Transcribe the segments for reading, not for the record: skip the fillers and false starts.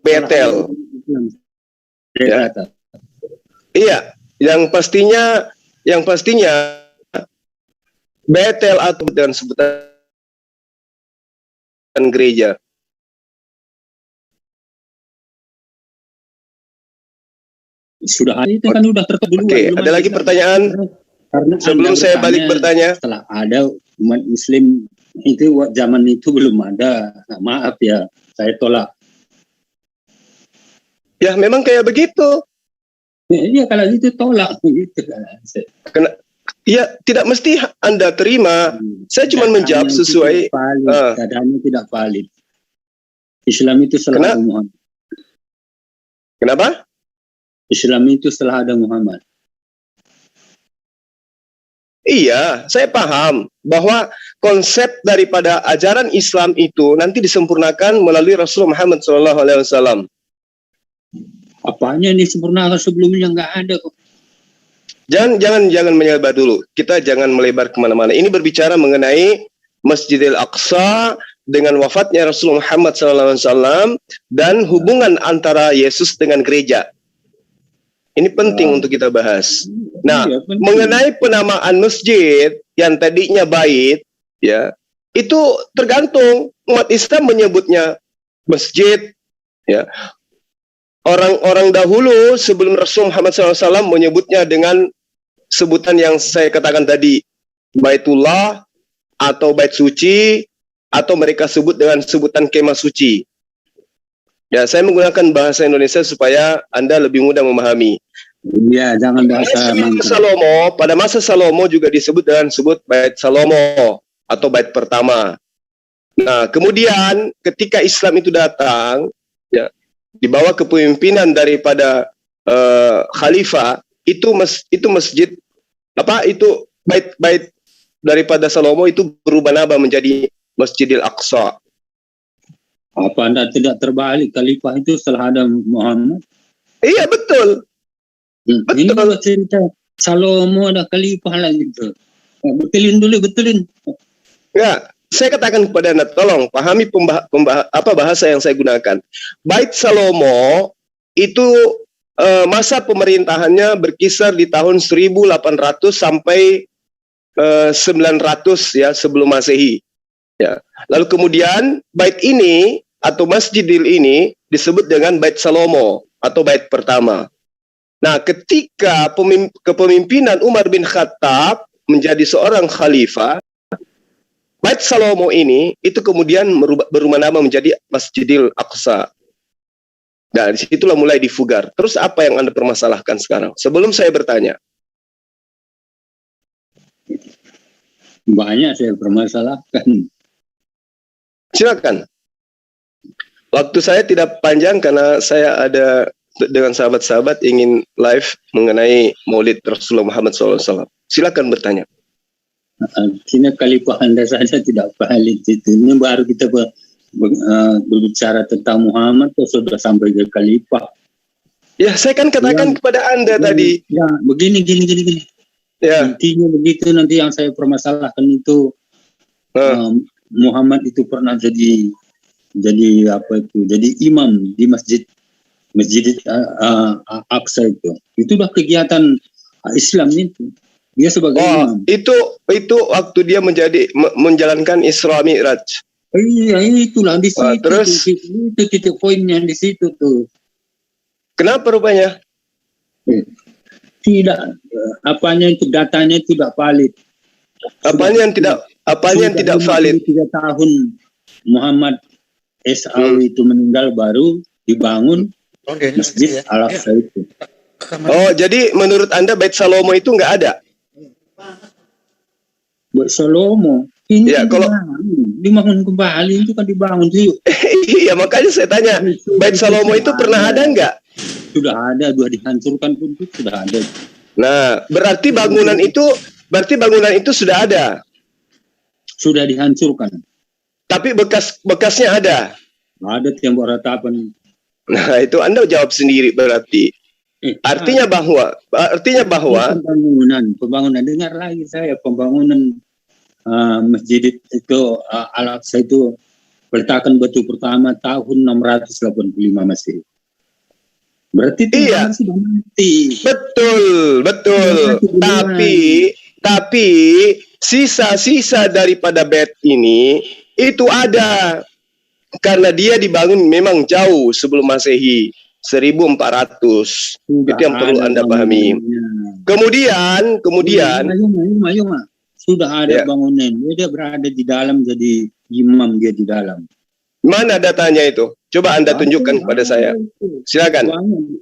Betel. Ya. Iya, yang pastinya Betel atau dengan sebutan gereja. Sudah itu kan udah tertutup. Oke, ada lagi pertanyaan? Karena sebelum saya balik bertanya, setelah ada umat Muslim itu zaman itu belum ada. Nah, maaf ya, saya tolak. Ya memang kayak begitu. Iya kalau itu tolak gitu kan. Ya tidak mesti Anda terima. Saya cuma menjawab sesuai. Keadaannya tidak valid. Islam itu setelah ada Muhammad. Kenapa? Islam itu setelah ada Muhammad. Iya, saya paham bahwa konsep daripada ajaran Islam itu nanti disempurnakan melalui Rasulullah Muhammad SAW. Apanya yang disempurnakan sebelumnya nggak ada kok. Jangan melebar dulu. Kita jangan melebar kemana-mana. Ini berbicara mengenai Masjidil Aqsa dengan wafatnya Rasulullah Muhammad SAW dan hubungan antara Yesus dengan gereja. Ini penting untuk kita bahas. Nah, mengenai penamaan masjid yang tadinya bait, ya, itu tergantung. Umat Islam menyebutnya masjid, ya. Orang-orang dahulu sebelum Rasul Muhammad SAW menyebutnya dengan sebutan yang saya katakan tadi, Baitullah atau Bait Suci, atau mereka sebut dengan sebutan kemah suci. Ya, saya menggunakan bahasa Indonesia supaya Anda lebih mudah memahami. Iya, jangan bahasa Salomo. Pada masa Salomo juga disebut dengan Bait Salomo atau Bait pertama. Nah, kemudian ketika Islam itu datang, ya, di bawah kepemimpinan daripada khalifah, itu masjid itu bait daripada Salomo itu berubah nama menjadi Masjidil Aqsa. Apa Anda tidak terbalik? Khalifah itu setelah ada Muhammad? Iya, betul. Ini kalau cerita Salomo ada khalifah lagi gitu. Betulin. Ya, saya katakan kepada Anda, tolong pahami bahasa yang saya gunakan. Bait Salomo itu masa pemerintahannya berkisar di tahun 1800 sampai 900 ya sebelum Masehi. Ya. Lalu kemudian bait ini atau Masjidil ini disebut dengan Bait Salomo atau bait pertama. Nah, ketika kepemimpinan Umar bin Khattab menjadi seorang khalifah, Bait Salomo ini itu kemudian berubah nama menjadi Masjidil Aqsa. Nah, disitulah mulai difugar. Terus apa yang Anda permasalahkan sekarang? Sebelum saya bertanya. Banyak saya permasalahkan. Silakan. Waktu saya tidak panjang karena saya ada dengan sahabat-sahabat ingin live mengenai Maulid Rasulullah Muhammad SAW. Silakan bertanya. Artinya khalifah Anda saja tidak valid itu. Ini baru kita berbicara tentang Muhammad atau sudah sampai ke khalifah. Ya, saya kan katakan kepada Anda tadi. Ya, begini. Ya. Intinya begitu, nanti yang saya permasalahkan itu Muhammad itu pernah jadi imam di Masjid Aqsa itu. Itu udah kegiatan Islam itu. Dia sebagai imam. Itu waktu dia menjalankan Isra Mi'raj. Iya, itulah di situ. Terus itu titik poinnya di situ tuh. Kenapa rupanya? Tidak, apanya itu datanya tidak valid. Apanya yang tidak valid? 3 tahun Muhammad SAW itu meninggal baru dibangun Masjid Al-Aqsa itu. Oh, jadi menurut Anda Bait Salomo itu nggak ada? Bait Salomo ini ya, kalau dibangun kembali itu kan dibangun sih. Iya, makanya saya tanya, Bait Salomo itu pernah ada nggak? Sudah ada, dua dihancurkan pun sudah ada. Nah, berarti bangunan itu sudah ada. Sudah dihancurkan. Tapi bekasnya ada. Ada tembok ratapan. Nah, itu Anda jawab sendiri berarti. Artinya bahwa pembangunan dengar lagi saya pembangunan masjid itu Al-Aqsa itu peletakan batu pertama tahun 685 Masehi. Berarti itu Iya. sudah mati. Betul. Tapi sisa-sisa daripada bait ini itu ada karena dia dibangun memang jauh sebelum Masehi, 1400. Sudah Itu yang perlu Anda pahami. Kemudian Mayuma. Sudah ada Ya. bangunan. Dia berada di dalam, jadi imam dia di dalam. Mana datanya itu? Coba Anda tunjukkan kepada saya. Silakan.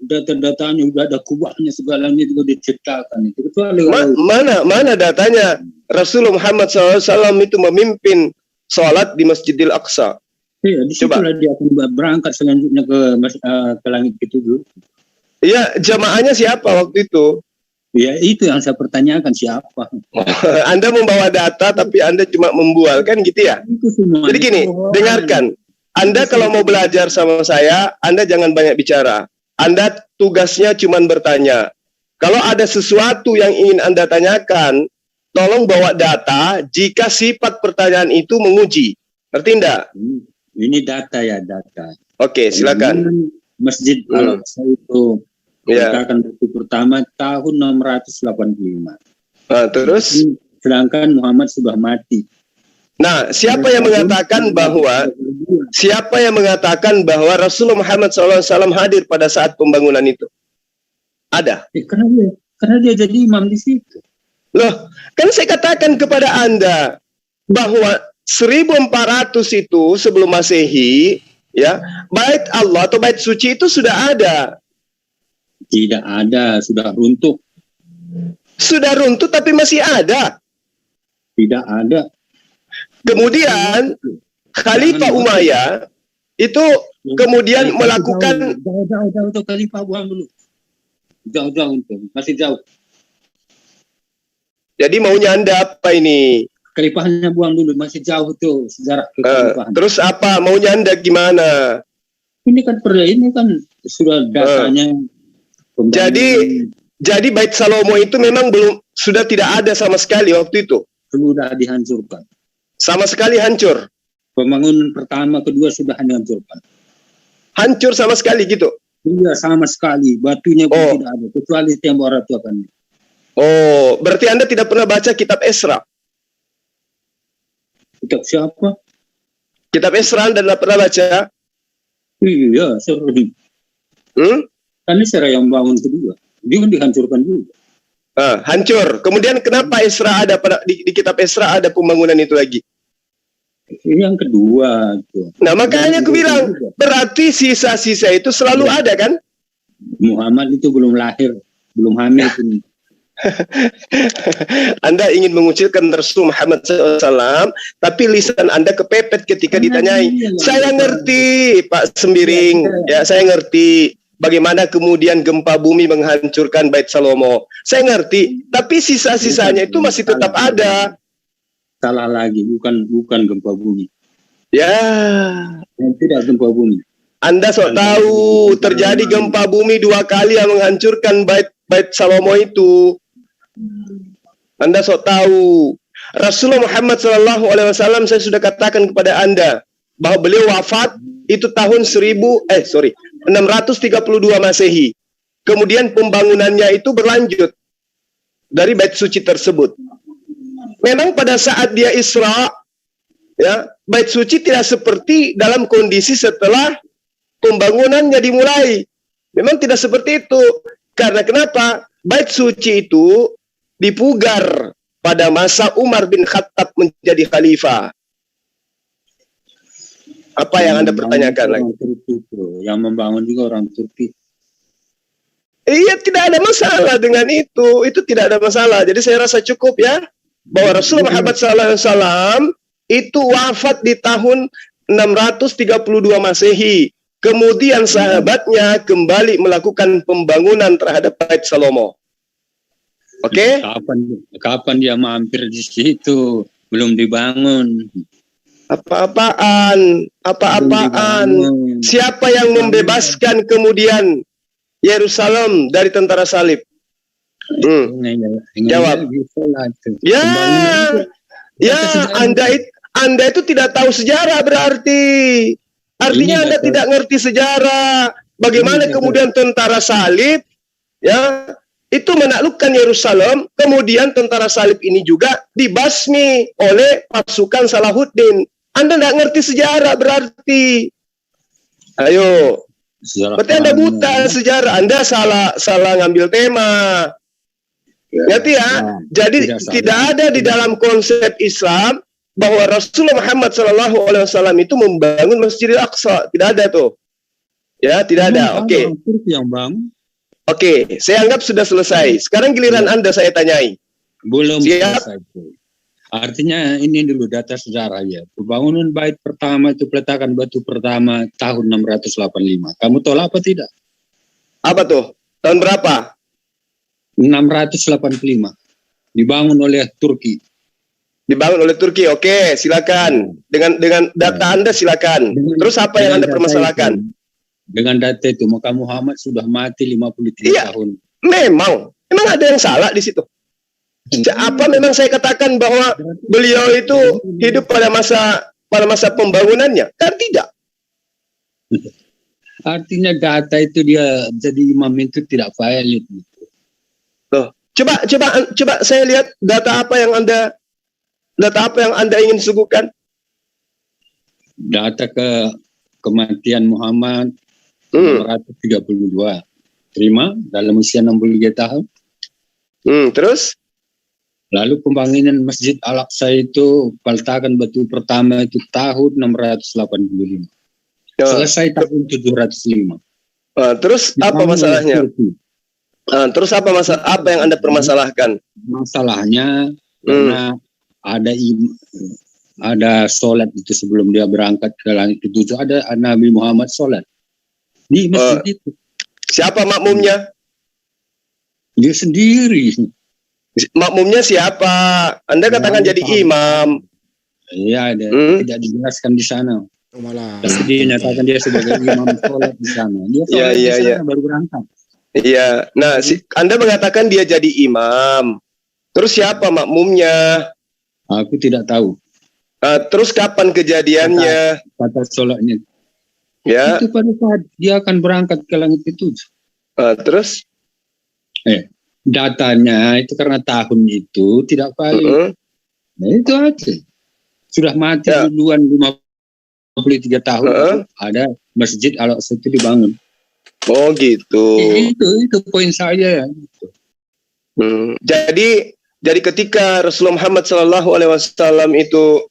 Data-datanya sudah ada, kubahnya segalanya juga diciptakan itu. Kecuali Mana datanya? Rasulullah Muhammad SAW itu memimpin sholat di Masjidil Aqsa. Iya, di situlah dia akan berangkat selanjutnya ke langit ketujuh. Iya, jamaahnya siapa waktu itu? Ya, itu yang saya pertanyakan, siapa? Anda membawa data tapi Anda cuma membual, kan gitu ya? Itu semua. Jadi gini, dengarkan. Anda kalau mau belajar sama saya, Anda jangan banyak bicara. Anda tugasnya cuma bertanya. Kalau ada sesuatu yang ingin Anda tanyakan, tolong bawa data jika sifat pertanyaan itu menguji. Ngerti enggak? Ini data ya, data. Oke, silakan. Masjid Al-Aqsa itu peletakan batu pertama tahun 685. Nah, terus? Sedangkan Muhammad sudah mati. Nah, siapa yang mengatakan bahwa Rasulullah Muhammad SAW hadir pada saat pembangunan itu? Ada. Karena dia jadi imam di situ. Loh, kan saya katakan kepada Anda bahwa 1400 itu sebelum Masehi, ya, bait Allah atau bait suci itu sudah ada. Tidak ada, sudah runtuh. Sudah runtuh tapi masih ada. Tidak ada. Kemudian Khalifah Umayyah itu kemudian melakukan jauh Khalifah buang dulu. Jauh itu, masih jauh. Jadi maunya Anda apa ini? Khalifahnya buang dulu, masih jauh tuh sejarah kekhalifahan. Terus apa? Maunya Anda gimana? Ini kan sudah datanya. Jadi Bait Salomo itu memang sudah tidak ada sama sekali waktu itu. Sudah dihancurkan. Sama sekali hancur. Pembangunan pertama, kedua sudah dihancurkan. Hancur sama sekali gitu? Iya, sama sekali. Batunya pun tidak ada. Kecuali tembok ratapan. Oh, berarti Anda tidak pernah baca kitab Esra? Kitab siapa? Kitab Esra Anda tidak pernah baca? Iya, sering. Kan Esra yang bangun kedua. Dia kan dihancurkan juga. Hancur. Kemudian kenapa Esra ada di kitab Esra ada pembangunan itu lagi? Ini yang kedua. Tuh. Nah, makanya aku bilang, berarti sisa-sisa itu selalu ada kan? Muhammad itu belum lahir, belum hamil pun. Anda ingin mengucilkan Rasul Muhammad SAW, tapi lisan Anda kepepet ketika ditanyai. Saya ngerti, Pak Sembiring, ya saya ngerti. Bagaimana kemudian gempa bumi menghancurkan Bait Salomo. Saya ngerti, tapi sisa-sisanya itu masih tetap ada. Salah lagi, bukan gempa bumi. Ya. Tidak gempa bumi. Anda sok tahu terjadi gempa bumi 2 kali yang menghancurkan Bait Salomo itu. Anda sok tahu. Rasulullah Muhammad SAW saya sudah katakan kepada Anda bahwa beliau wafat itu tahun 632 Masehi. Kemudian pembangunannya itu berlanjut dari bait suci tersebut. Memang pada saat dia Isra, ya, bait suci tidak seperti dalam kondisi setelah pembangunannya dimulai. Memang tidak seperti itu. Karena kenapa? Bait suci itu dipugar pada masa Umar bin Khattab menjadi khalifah. Apa yang Anda pertanyakan lagi? Yang membangun juga orang Turki. Iya, tidak ada masalah dengan itu. Itu tidak ada masalah. Jadi saya rasa cukup ya, bahwa Rasulullah Muhammad SAW itu wafat di tahun 632 Masehi. Kemudian sahabatnya kembali melakukan pembangunan terhadap Bait Salomo. Oke? Kapan dia mampir di situ? Belum dibangun. Apa-apaan? Siapa yang membebaskan kemudian Yerusalem dari tentara salib? Jawab. Ya, Anda itu tidak tahu sejarah berarti. Artinya Ini Anda data- tidak ngerti sejarah. Bagaimana Ini data- kemudian tentara salib ya itu menaklukkan Yerusalem, kemudian tentara salib ini juga dibasmi oleh pasukan Salahuddin. Anda tidak ngerti sejarah berarti. Ayo, sejarah berarti Anda perang. buta sejarah. Anda salah ngambil tema. Ngerti ya? Jadi tidak ada di dalam konsep Islam bahwa Rasulullah Muhammad SAW itu membangun Masjidil Aqsa. Tidak ada tuh. Ya, tidak ada. Oke. Turki yang bangun. Oke, saya anggap sudah selesai. Sekarang giliran Anda saya tanyai. Belum Siap. selesai. Artinya ini dulu data sejarah ya. Pembangunan bait pertama itu peletakan batu pertama tahun 685. Kamu tahu apa tidak? Apa tuh? Tahun berapa? 685. Dibangun oleh Turki. Dibangun oleh Turki. Oke, silakan. Dengan data Anda silakan. Terus apa yang Anda permasalahkan? Dengan data itu maka Muhammad sudah mati 53 Iya. tahun. Memang ada yang salah di situ. Apa memang saya katakan bahwa beliau itu hidup pada masa pembangunannya? Kan tidak. Artinya data itu dia jadi imam itu tidak valid. Loh, coba saya lihat data apa yang Anda ingin suguhkan? Data kematian Muhammad 632. Terima dalam usia 63 tahun. Terus? Lalu pembangunan Masjid Al-Aqsa itu peletakan batu pertama itu tahun 685. Selesai tahun 705. Terus apa masalahnya? Terus apa yang Anda permasalahkan? Masalahnya karena ada sholat itu sebelum dia berangkat ke langit ketujuh, ada Nabi Muhammad sholat di masjid itu. Siapa makmumnya? Dia sendiri. Makmumnya siapa? Anda katakan jadi imam. Iya, tidak dijelaskan di sana. Malah. Tapi dia nyatakan dia sebagai imam sholat di sana. Dia sholat di sana baru berangkat. Iya. Nah, Anda mengatakan dia jadi imam. Terus siapa makmumnya? Aku tidak tahu. Terus kapan kejadiannya? Kata sholatnya. Ya. Itu pada saat dia akan berangkat ke langit ketujuh. Terus? Datanya itu karena tahun itu tidak valid. Nah itu aja. Sudah mati duluan 53 tahun. Ada Masjid Al-Aqsa itu dibangun. Oh gitu. Itu poin saya. Jadi ketika Rasulullah Muhammad SAW itu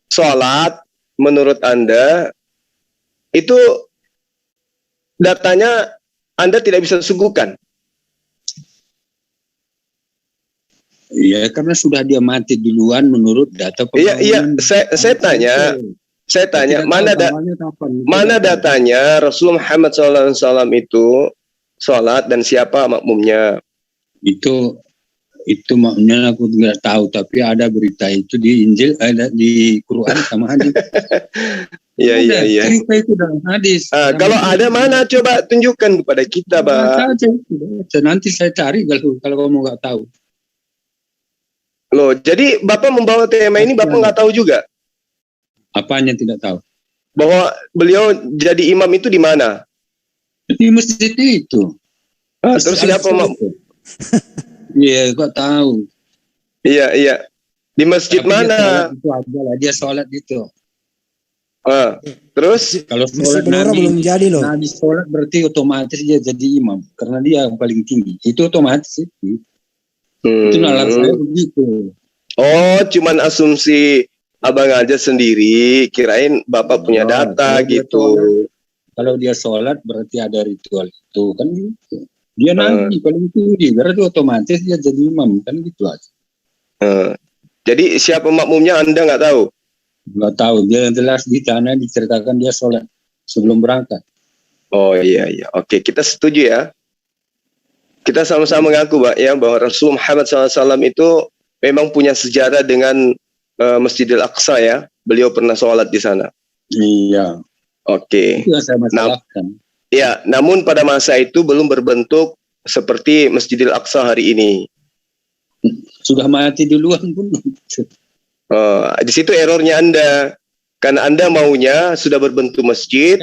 sholat, menurut Anda itu datanya Anda tidak bisa suguhkan. Iya, karena sudah dia mati duluan menurut data pembangunan. Iya, saya tanya, mana datanya Rasulullah Muhammad SAW itu sholat dan siapa makmumnya? Itu maknanya aku tidak tahu, tapi ada berita itu di Injil, ada di Quran sama hadis. Iya. Cerita itu dalam hadis. Kalau ada mana coba tunjukkan kepada kita, Pak. Nanti saya cari kalau kamu nggak tahu. Loh, jadi Bapak membawa tema ini Bapak nggak tahu juga? Apanya tidak tahu? Bahwa beliau jadi imam itu di mana? Di masjid itu. Terus siapa Iya, kok tahu? Iya. Di masjid tapi mana? Dia sholat itu. Terus? Kalau sholat belum jadi loh. Nabi sholat berarti otomatis dia jadi imam karena dia yang paling tinggi. Itu otomatis itu. Itu nalar saya begitu. Oh, cuman asumsi abang aja sendiri. Kirain Bapak punya data gitu. Kalau dia sholat berarti ada ritual itu kan gitu. Dia nabi paling tinggi, berarti otomatis dia jadi imam kan gitu aja. Jadi siapa makmumnya Anda nggak tahu? Nggak tahu. Dia yang jelas di sana diceritakan dia sholat sebelum berangkat. Oh iya. Oke, kita setuju ya. Kita sama-sama mengaku, Pak, ya, bahwa Rasulullah Muhammad SAW itu memang punya sejarah dengan Masjidil Aqsa ya. Beliau pernah sholat di sana. Iya. Oke. Itu yang saya masalahkan. Ya, namun pada masa itu belum berbentuk seperti Masjidil Aqsa hari ini. Sudah mati duluan pun. Di situ errornya Anda. Karena Anda maunya sudah berbentuk masjid,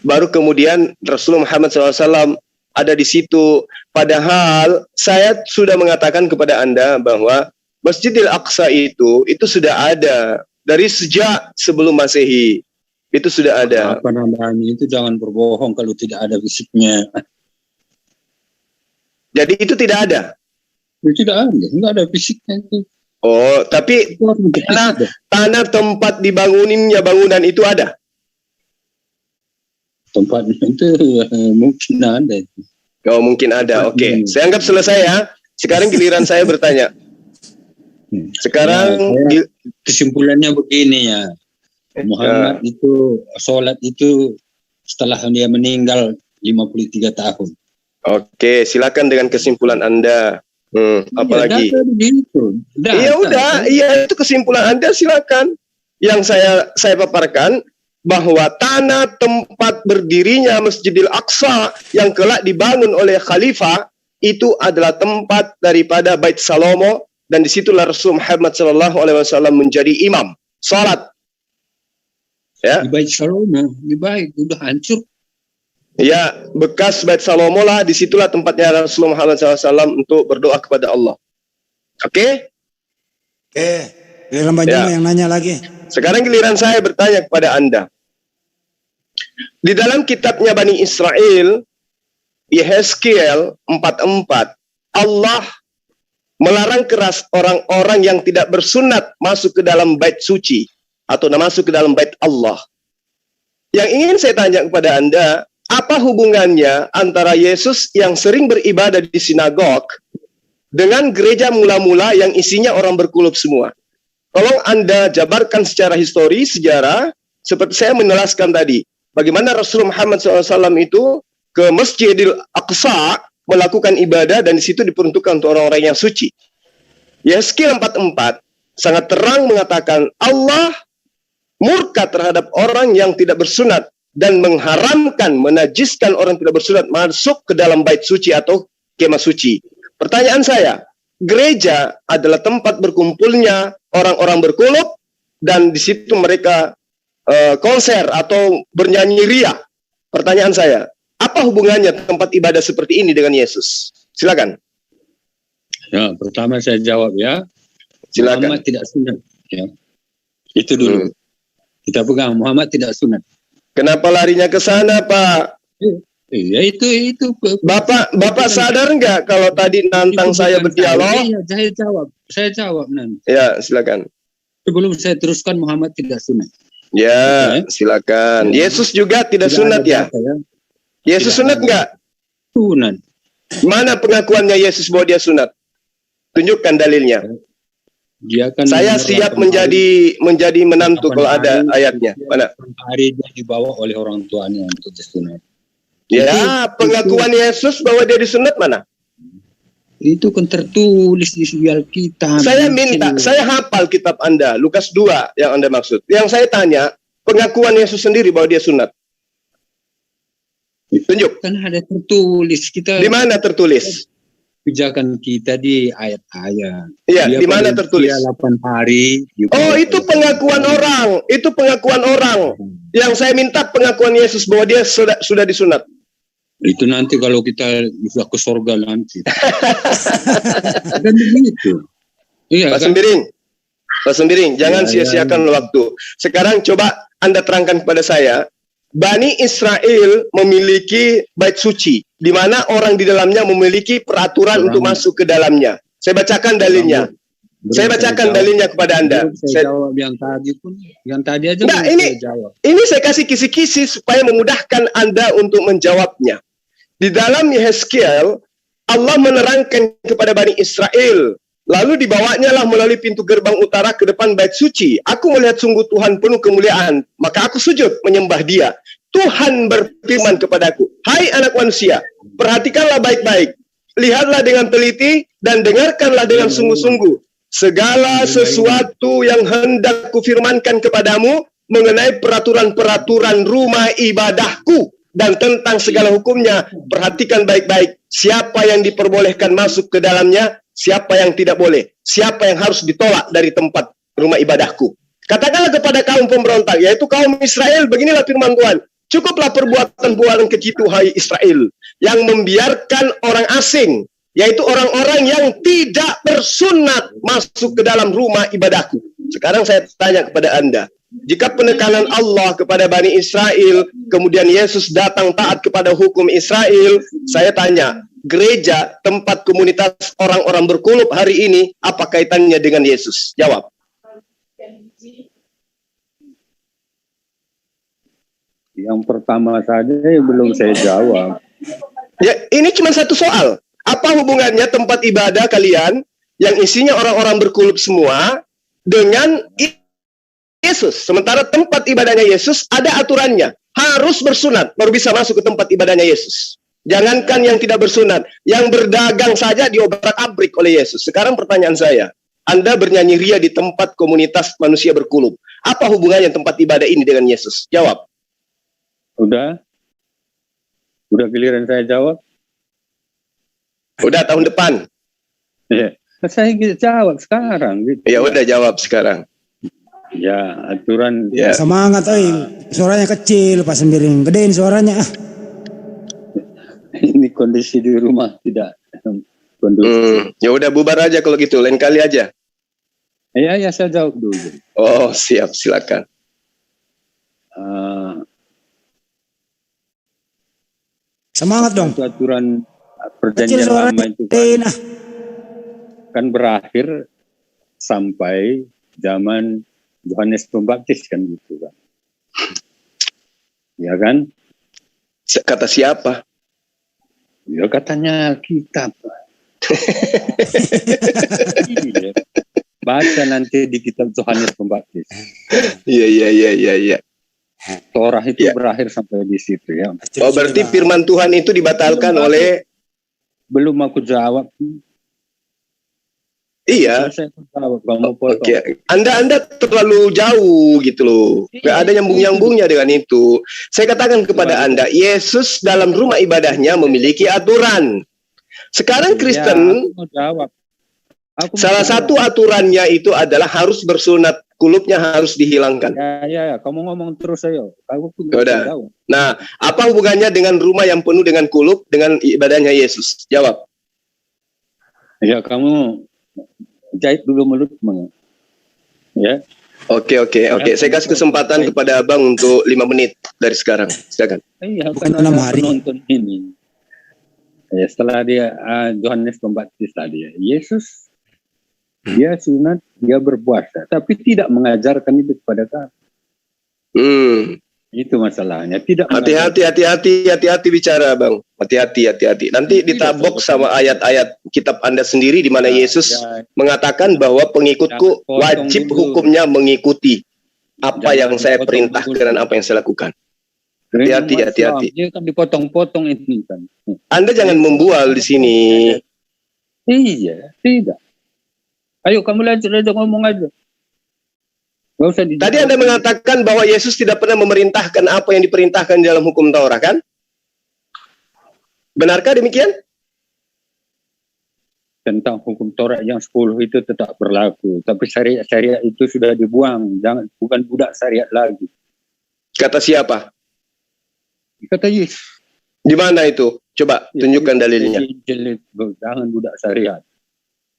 baru kemudian Rasulullah Muhammad SAW ada di situ. Padahal saya sudah mengatakan kepada Anda bahwa Masjidil Aqsa itu sudah ada dari sejak sebelum Masehi. Itu sudah ada. Apa namanya itu, jangan berbohong kalau tidak ada fisiknya. Jadi itu tidak ada. Itu tidak ada, enggak ada fisiknya itu. Oh, tapi tanah tempat dibanguninnya bangunan itu ada. Tempat itu mungkin ada. Oh, mungkin ada. Oke. Saya anggap selesai ya. Sekarang giliran saya bertanya. Sekarang kesimpulannya begini ya. Muhammad itu sholat itu setelah dia meninggal 53 tahun. Oke, silakan dengan kesimpulan Anda. Apalagi? Iya udah, itu kesimpulan Anda, silakan. Yang saya paparkan bahwa tanah tempat berdirinya Masjidil Aqsa yang kelak dibangun oleh khalifah itu adalah tempat daripada Bait Salomo, dan disitulah Rasul Muhammad SAW menjadi imam salat. Ya. Di Bait Salomo, di Bait udah hancur. Ya, bekas Bait Salomo lah, disitulah tempatnya Rasulullah Muhammad SAW untuk berdoa kepada Allah. Oke? Giliran Bajima yang nanya lagi. Sekarang giliran saya bertanya kepada Anda. Di dalam kitabnya Bani Israel, Yehezkiel 4:4, Allah melarang keras orang-orang yang tidak bersunat masuk ke dalam bait suci atau masuk ke dalam bait Allah. Yang ingin saya tanya kepada Anda, apa hubungannya antara Yesus yang sering beribadah di sinagog dengan gereja mula-mula yang isinya orang berkulub semua? Tolong Anda jabarkan secara histori, sejarah, seperti saya menelaskan tadi. Bagaimana Rasulullah Muhammad SAW itu ke Masjidil Aqsa melakukan ibadah, dan di situ diperuntukkan untuk orang-orang yang suci. Yehezkiel 4:4 sangat terang mengatakan Allah murka terhadap orang yang tidak bersunat dan mengharamkan, menajiskan orang tidak bersunat masuk ke dalam bait suci atau kemah suci. Pertanyaan saya, gereja adalah tempat berkumpulnya orang-orang berkulub, dan di situ mereka konser atau bernyanyi ria. Pertanyaan saya, apa hubungannya tempat ibadah seperti ini dengan Yesus? Silakan. Ya, pertama saya jawab ya. Silakan. Muhammad tidak sunat. Ya. Itu dulu. Kita pegang Muhammad tidak sunat. Kenapa larinya ke sana, Pak? Ya itu. Bapak sadar nggak kalau tadi nantang saya berdialog? Iya, saya jawab nanti. Ya, silakan. Sebelum saya teruskan, Muhammad tidak sunat. Ya, silakan. Yesus juga tidak sunat ya? Yesus sunat nggak? Sunat. Mana pengakuannya Yesus bahwa dia sunat? Tunjukkan dalilnya. Dia kan saya siap menjadi menantu kalau ada ayatnya. Mana? Hari dia dibawa oleh orang tuanya untuk disunat. Ya, pengakuan Yesus bahwa dia disunat mana? Itu kan tertulis di Alkitab. Saya minta, saya hafal kitab Anda, Lukas 2 yang Anda maksud. Yang saya tanya, pengakuan Yesus sendiri bahwa dia sunat. Tunjuk. Kan ada tertulis kita. Di mana tertulis? Pijakan kita di ayat-ayat. Iya, di mana tertulis? 8 hari. Oh, itu pengakuan orang. Itu pengakuan orang. Yang saya minta pengakuan Yesus bahwa dia sudah disunat. Itu nanti kalau kita bisa ke surga nanti. Dan begitu. Iya, Pak Sembiring, jangan sia-siakan waktu. Sekarang coba Anda terangkan kepada saya. Bani Israel memiliki bait suci, di mana orang di dalamnya memiliki peraturan untuk masuk ke dalamnya. Saya bacakan dalilnya. Saya bacakan dalilnya kepada Anda. Saya jawab yang tadi pun, yang tadi aja. Nah, ini saya kasih kisi-kisi supaya memudahkan Anda untuk menjawabnya. Di dalam Yehezkiel, Allah menerangkan kepada Bani Israel, lalu dibawanya lah melalui pintu gerbang utara ke depan bait suci. Aku melihat sungguh Tuhan penuh kemuliaan, maka aku sujud menyembah Dia. Tuhan berfirman kepadaku, hai anak manusia, perhatikanlah baik-baik, lihatlah dengan teliti dan dengarkanlah dengan sungguh-sungguh segala sesuatu yang hendak kufirmankan kepadamu mengenai peraturan-peraturan rumah ibadahku dan tentang segala hukumnya. Perhatikan baik-baik, siapa yang diperbolehkan masuk ke dalamnya siapa yang tidak boleh, siapa yang harus ditolak dari tempat rumah ibadahku. Katakanlah kepada kaum pemberontak, yaitu kaum Israel, beginilah firman Tuhan. Cukuplah perbuatan keji hai Israel, yang membiarkan orang asing, yaitu orang-orang yang tidak bersunat masuk ke dalam rumah ibadahku. Sekarang saya tanya kepada Anda, jika penekanan Allah kepada Bani Israel, kemudian Yesus datang taat kepada hukum Israel, saya tanya, gereja, tempat komunitas orang-orang berkulub hari ini, apa kaitannya dengan Yesus? Jawab. Yang pertama saja belum saya jawab. Ya, ini cuma satu soal. Apa hubungannya tempat ibadah kalian yang isinya orang-orang berkulub semua dengan Yesus? Sementara tempat ibadahnya Yesus ada aturannya. Harus bersunat baru bisa masuk ke tempat ibadahnya Yesus. Jangankan yang tidak bersunat, yang berdagang saja diobrak-abrik oleh Yesus. Sekarang pertanyaan saya, Anda bernyanyi ria di tempat komunitas manusia berkulub. Apa hubungannya tempat ibadah ini dengan Yesus? Jawab. Udah giliran saya jawab. Udah tahun depan. Ya, saya jawab sekarang. Gitu. Ya udah jawab sekarang. Ya aturan. Ya. Semangat, suaranya kecil Pak Sembiring, gedein suaranya. Ini kondisi di rumah tidak kondusif. Ya udah bubar aja kalau gitu, lain kali aja. Ya saya jawab dulu. Oh siap, silakan. Semangat dong. Itu aturan perjanjian lama itu kan berakhir sampai zaman Yohanes Pembaptis kan gitu kan. Ya kan? Kata siapa? Ya katanya kitab. Iya. Baca nanti di kitab Yohanes Pembaptis. Iya. Torah itu berakhir sampai di situ ya. Oh berarti firman Tuhan itu dibatalkan oleh. Belum aku jawab. Iya. Okay. Anda terlalu jauh gitu loh. Gak ada nyambung-nyambungnya dengan itu. Saya katakan kepada Anda, Yesus dalam rumah ibadahnya memiliki aturan. Sekarang Kristen, salah satu aturannya itu adalah harus bersunat. Kulubnya harus dihilangkan. Ya. Kamu ngomong terus ayo. Udah. Nah, apa hubungannya dengan rumah yang penuh dengan kulub dengan ibadahnya Yesus? Jawab. Ya, kamu jahit dulu mulutmu. Ya. Oke. Saya kasih kesempatan kepada Abang untuk 5 menit dari sekarang. Silakan. Iya, bukan 6 hari. Penonton ini. Ya, setelah dia Yohanes Pembaptis tadi, Yesus dia sunat, dia berpuasa, tapi tidak mengajarkan itu kepada kami. Itu masalahnya. Tidak. Hati-hati bicara, Bang. Hati-hati. Nanti ditabok sama ayat-ayat kitab Anda sendiri di mana Yesus mengatakan bahwa pengikutku wajib hukumnya mengikuti apa yang saya perintahkan dan apa yang saya lakukan. Hati-hati. Dia kan dipotong-potong ini kan. Anda jangan membual di sini. Iya, tidak. Ayo kamu lanjut ngomong aja. Gak usah Tadi Anda mengatakan bahwa Yesus tidak pernah memerintahkan apa yang diperintahkan dalam hukum Taurat, kan? Benarkah demikian? Tentang hukum Taurat yang 10 itu tetap berlaku, tapi syariat itu sudah dibuang, bukan budak syariat lagi. Kata siapa? Kata Yesus. Di mana itu? Coba tunjukkan dalilnya. Jangan budak syariat.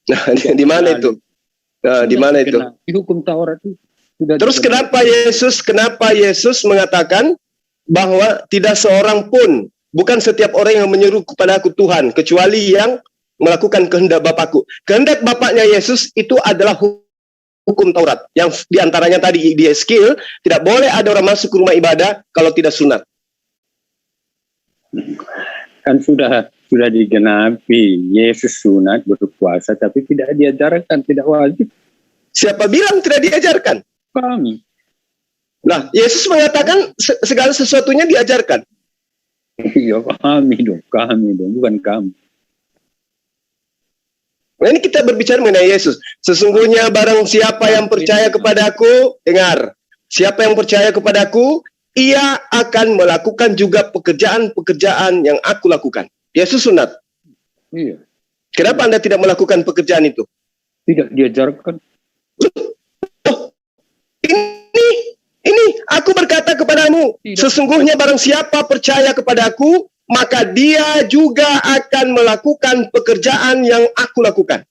Nah, di mana itu? Di mana itu? Di hukum Taurat itu. Terus kenapa Yesus mengatakan bahwa tidak seorang pun, bukan setiap orang yang menyeru kepada aku Tuhan, kecuali yang melakukan kehendak Bapakku. Kehendak Bapaknya Yesus itu adalah hukum Taurat. Yang diantaranya tadi di Yeskiel, tidak boleh ada orang masuk ke rumah ibadah kalau tidak sunat. Kan sudah digenapi. Yesus sunat berpuasa tapi tidak diajarkan, tidak wajib. Siapa bilang tidak diajarkan? Kami. Nah, Yesus mengatakan segala sesuatunya diajarkan. Iya, kami dong, bukan kamu. Nah, ini kita berbicara mengenai Yesus. Sesungguhnya barang siapa yang percaya kepadaku, dengar. Siapa yang percaya kepadaku, ia akan melakukan juga pekerjaan-pekerjaan yang aku lakukan. Yesus sunat. Iya. Kenapa Anda tidak melakukan pekerjaan itu? Tidak diajarkan. Ini aku berkata kepadamu, sesungguhnya barang siapa percaya kepadaku, maka dia juga akan melakukan pekerjaan yang aku lakukan.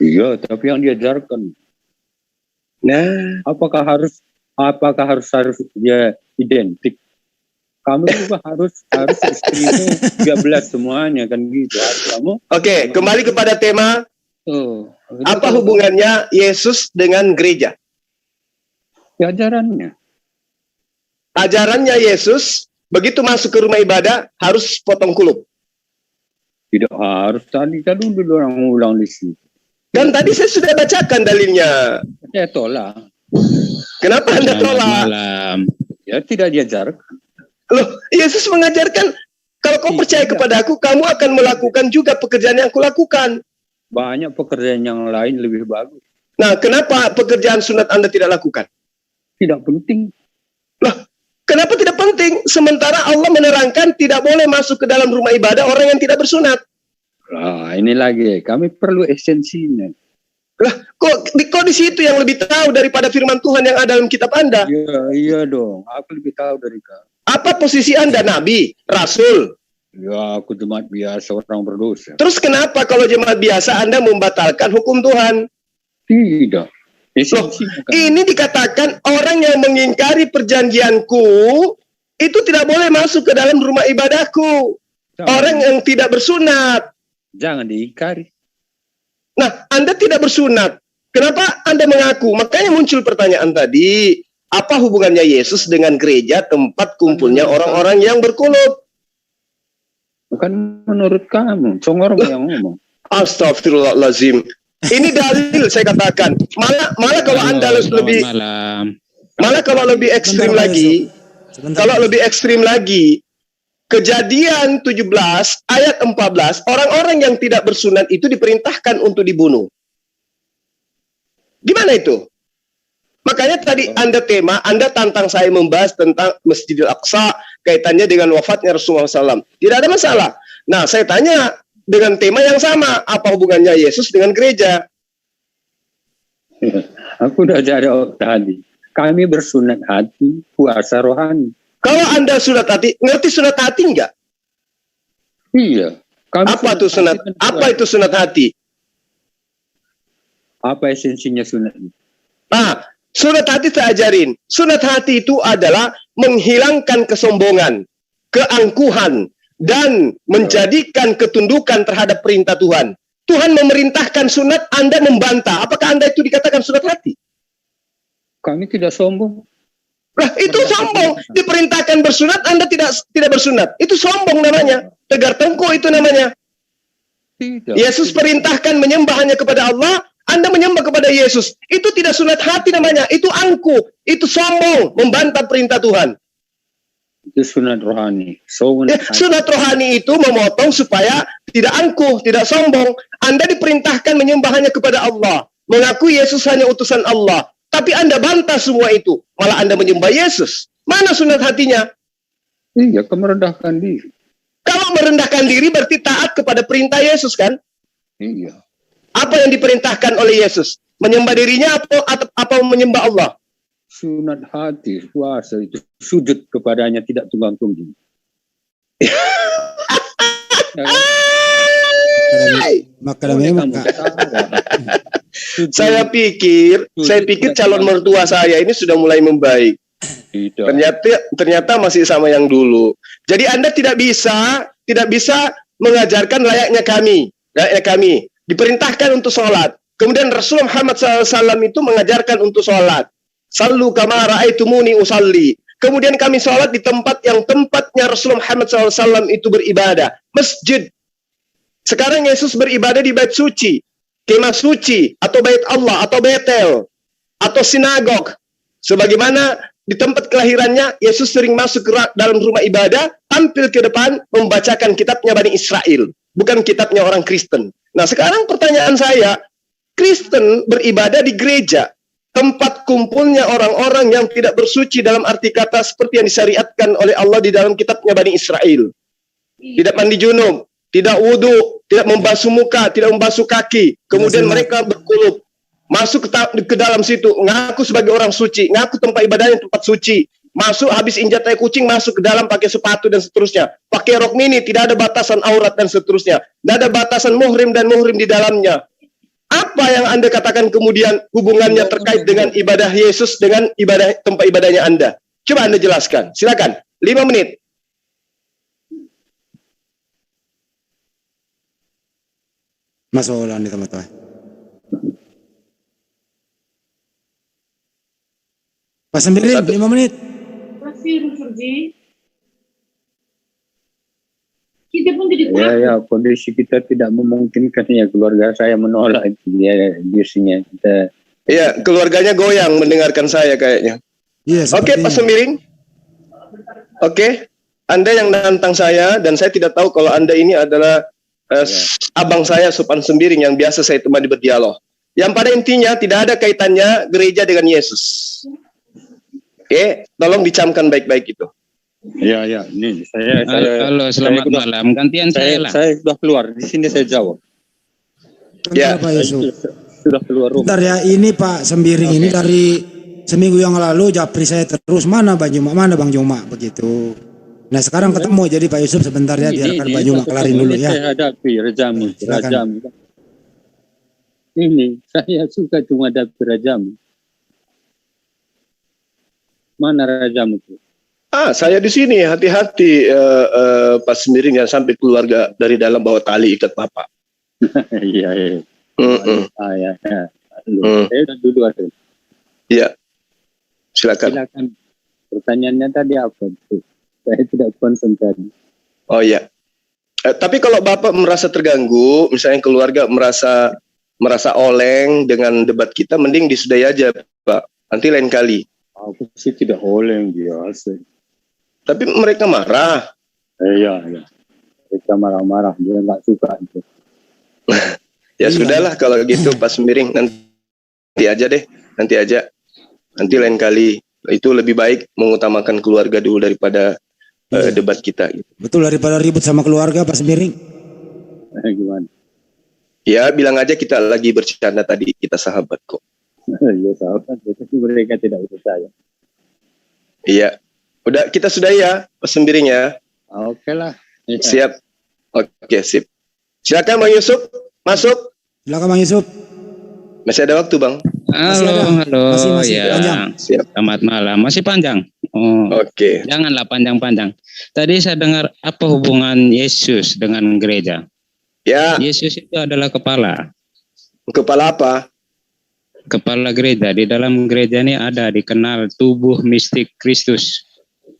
Iya, tapi yang diajarkan. Nah, Apakah harus dia identik? Kamu juga harus istrimu 13 semuanya kan gitu. Kamu oke, kembali kepada tema, apa kalau hubungannya Yesus dengan gereja? ajarannya? Ajarannya Yesus, begitu masuk ke rumah ibadah, harus potong kulup. Tidak harus. Tadi dulu orang ulang di sini. Dan tadi saya sudah bacakan dalilnya. Saya tolak. Kenapa Anda tolak? Malam. Ya tidak diajarkan. Loh, Yesus mengajarkan, kalau kau percaya kepada aku, kamu akan melakukan juga pekerjaan yang aku lakukan. Banyak pekerjaan yang lain lebih bagus. Nah, kenapa pekerjaan sunat Anda tidak lakukan? Tidak penting. Loh, kenapa tidak penting? Sementara Allah menerangkan tidak boleh masuk ke dalam rumah ibadah orang yang tidak bersunat. Nah, ini lagi. Kami perlu esensinya. Lah, kok di situ yang lebih tahu daripada firman Tuhan yang ada dalam kitab Anda? Iya dong. Aku lebih tahu dari kau. Apa posisi Anda, Nabi, Rasul? Ya, aku jemaat biasa, orang berdosa. Terus kenapa kalau jemaat biasa Anda membatalkan hukum Tuhan? Tidak. Loh, ini dikatakan orang yang mengingkari perjanjianku itu tidak boleh masuk ke dalam rumah ibadahku. Orang yang tidak bersunat. Jangan diingkari. Nah, Anda tidak bersunat. Kenapa Anda mengaku? Makanya muncul pertanyaan tadi. Apa hubungannya Yesus dengan gereja tempat kumpulnya orang-orang yang berkulub? Bukan menurut kamu. Congor yang ngomong. Astagfirullahaladzim. Ini dalil saya katakan. Malah kalau Anda lebih ekstrim lagi, lebih ekstrim lagi, Kejadian 17 ayat 14, orang-orang yang tidak bersunat itu diperintahkan untuk dibunuh. Gimana itu? Makanya tadi Anda tantang saya membahas tentang Masjidil Aqsa, kaitannya dengan wafatnya Rasulullah SAW. Tidak ada masalah. Nah, saya tanya dengan tema yang sama, apa hubungannya Yesus dengan gereja? Aku udah jawab tadi. Kami bersunat hati, puasa rohani. Kalau Anda sunat hati, ngerti sunat hati enggak? Iya. Apa itu sunat? Apa itu sunat hati? Apa esensinya sunat? Nah, sunat hati saya ajarin. Sunat hati itu adalah menghilangkan kesombongan, keangkuhan, dan menjadikan ketundukan terhadap perintah Tuhan. Tuhan memerintahkan sunat, Anda membantah. Apakah Anda itu dikatakan sunat hati? Kami tidak sombong. Lah, itu sombong. Diperintahkan bersunat, Anda tidak bersunat. Itu sombong namanya. Tegar tengkuk itu namanya. Tidak. Yesus perintahkan menyembah hanya kepada Allah, Anda menyembah kepada Yesus. Itu tidak sunat hati namanya. Itu angkuh. Itu sombong. Membantah perintah Tuhan. Itu sunat rohani. Sunat rohani itu memotong supaya tidak angkuh, tidak sombong. Anda diperintahkan menyembah hanya kepada Allah. Mengaku Yesus hanya utusan Allah. Tapi Anda bantah semua itu. Malah Anda menyembah Yesus. Mana sunat hatinya? Iya, merendahkan diri. Kalau merendahkan diri berarti taat kepada perintah Yesus kan? Iya. Apa yang diperintahkan oleh Yesus? Menyembah dirinya atau menyembah Allah? Sunat hati, puasa itu sujud kepadanya, tidak tunggang tunggu. Saya pikir calon mertua saya ini sudah mulai membaik. Tidak. Ternyata masih sama yang dulu. Jadi Anda tidak bisa mengajarkan layaknya kami. Diperintahkan untuk sholat. Kemudian Rasulullah Muhammad SAW itu mengajarkan untuk sholat. Sallu kama ra'aitumuni usalli. Kemudian kami sholat di tempat yang tempatnya Rasulullah Muhammad SAW itu beribadah. Masjid. Sekarang Yesus beribadah di bait suci. Kemah suci. Atau bait Allah. Atau Betel. Atau sinagog. Sebagaimana di tempat kelahirannya, Yesus sering masuk ke dalam rumah ibadah, tampil ke depan, membacakan kitabnya Bani Israel. Bukan kitabnya orang Kristen. Nah, sekarang pertanyaan saya, Kristen beribadah di gereja, tempat kumpulnya orang-orang yang tidak bersuci dalam arti kata seperti yang disyariatkan oleh Allah di dalam kitabnya Bani Israel. Tidak mandi junub, tidak wudhu, tidak membasuh muka, tidak membasuh kaki. Kemudian mereka berkulub, masuk ke dalam situ, ngaku sebagai orang suci, ngaku tempat ibadahnya tempat suci. Masuk habis injak tai kucing, masuk ke dalam pakai sepatu dan seterusnya. Pakai rok mini, tidak ada batasan aurat dan seterusnya. Tidak ada batasan muhrim dan muhrim di dalamnya. Apa yang Anda katakan kemudian hubungannya terkait dengan ibadah Yesus dengan ibadah tempat ibadahnya Anda? Coba Anda jelaskan. Silakan. 5 menit. Masuk ulang di teman-teman. Pak Sembiring, 5 menit. Masih Rusurji. Kita pun jadi takut. Ya, kondisi kita tidak memungkinkan ya, keluarga saya menolak itu dia biasanya kita. Iya, keluarganya goyang mendengarkan saya kayaknya. Iya, Oke, Pak Sembiring. Oke, Anda yang nantang saya dan saya tidak tahu kalau Anda ini adalah abang saya Supan Sembiring yang biasa saya temani berdialog. Yang pada intinya tidak ada kaitannya gereja dengan Yesus. Oke, tolong dicamkan baik-baik itu. Ya, ini saya. Halo, selamat malam. Gantian saya lah. Saya sudah keluar. Di sini saya jawab. Ya. Pak Yusuf. Sudah keluar rumah. Bentar ya, ini Pak Sembiring ini dari seminggu yang lalu japri saya terus, mana Bang Juma begitu. Nah sekarang ketemu, jadi Pak Yusuf sebentar ya, biarkan Bang Juma kelarin dulu ya. Saya hadapi Rajamu. Ini saya suka cuma hadapi Rajamu. Mana Rajamu tuh? Saya di sini, hati-hati Pak Sembiring yang sampai keluarga dari dalam bawa tali ikat Bapak. Iya. Ya. Saya udah dulu ada. Iya. Silakan. Pertanyaannya tadi apa tuh? Saya tidak konsentrasi. Oh iya. Tapi kalau Bapak merasa terganggu, misalnya keluarga merasa oleng dengan debat kita, mending disudahi aja, Pak. Nanti lain kali. Aku sih tidak oleng biasa. Tapi mereka marah. Iya. Mereka marah-marah, dia nggak suka itu. Ya sudahlah kalau gitu Pak Sembiring, nanti aja. Nanti lain kali. Itu lebih baik mengutamakan keluarga dulu daripada debat kita. Betul, daripada ribut sama keluarga Pak Sembiring. Gimana? Ya bilang aja kita lagi bercanda tadi, kita sahabat kok. Ya sahabat, tapi mereka tidak percaya. Iya. Udah kita sudah ya Pak Sembiring ya. Oke lah. Ya. Siap. Oke, sip. Silakan Bang Yusuf, masuk. Silakan Bang Yusuf. Masih ada waktu, Bang. Halo. Masih Ya. panjang. Siap. Selamat malam. Masih panjang. Oke. Janganlah panjang-panjang. Tadi saya dengar apa hubungan Yesus dengan gereja? Ya, Yesus itu adalah kepala apa? Kepala gereja. Di dalam gereja ini ada dikenal tubuh mistik Kristus.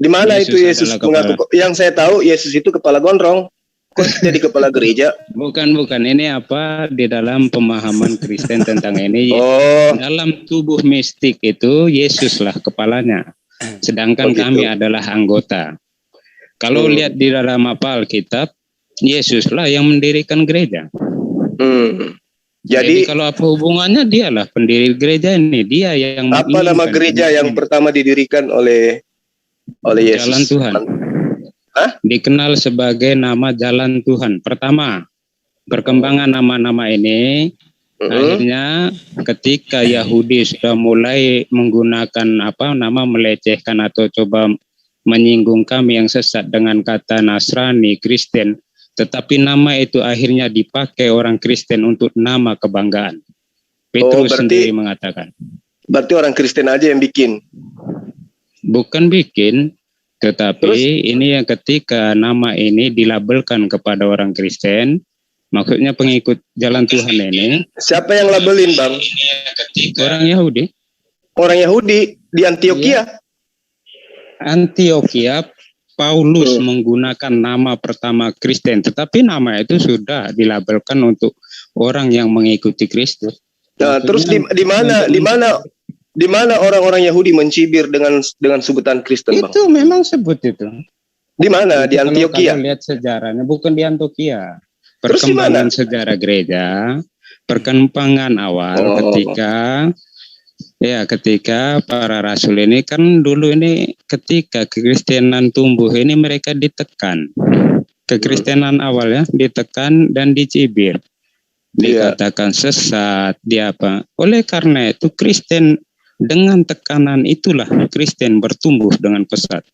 Di mana itu Yesus adalah kepala. mengaku? Yang saya tahu Yesus itu kepala gondrong. Kok jadi kepala gereja? Bukan. Ini apa di dalam pemahaman Kristen tentang ini. Oh, Dalam tubuh mistik itu Yesuslah kepalanya. Sedangkan gitu. kami adalah anggota. Kalau lihat di dalam Alkitab, Yesuslah yang mendirikan gereja. Jadi kalau apa hubungannya, dialah pendiri gereja ini. Dia yang apa nama gereja yang pertama didirikan oleh Yesus? Jalan Tuhan. Dikenal sebagai nama Jalan Tuhan. Pertama, perkembangan nama-nama ini akhirnya ketika Yahudi sudah mulai menggunakan nama melecehkan atau coba menyinggung kami yang sesat dengan kata Nasrani, Kristen, tetapi nama itu akhirnya dipakai orang Kristen untuk nama kebanggaan. Petrus sendiri mengatakan. Berarti orang Kristen aja yang bikin? Bukan bikin, tetapi ini yang ketika nama ini dilabelkan kepada orang Kristen, maksudnya pengikut Jalan Tuhan ini. Siapa yang labelin, Bang? Orang Yahudi. Orang Yahudi di Antioquia. Antioquia, Paulus menggunakan nama pertama Kristen, tetapi nama itu sudah dilabelkan untuk orang yang mengikuti Kristus. Nah, terus di mana orang-orang Yahudi mencibir dengan sebutan Kristen, Bang? Itu memang sebut itu. Di mana? Di Antioquia. Kalau lihat sejarahnya, bukan di Antioquia. Perkembangan sejarah gereja, perkembangan awal ketika para rasul ini kan dulu ini ketika kekristenan tumbuh ini mereka ditekan kekristenan awal ya, ditekan dan dicibir. Dikatakan sesat, dia apa? Oleh karena itu Kristen dengan tekanan itulah Kristen bertumbuh dengan pesat.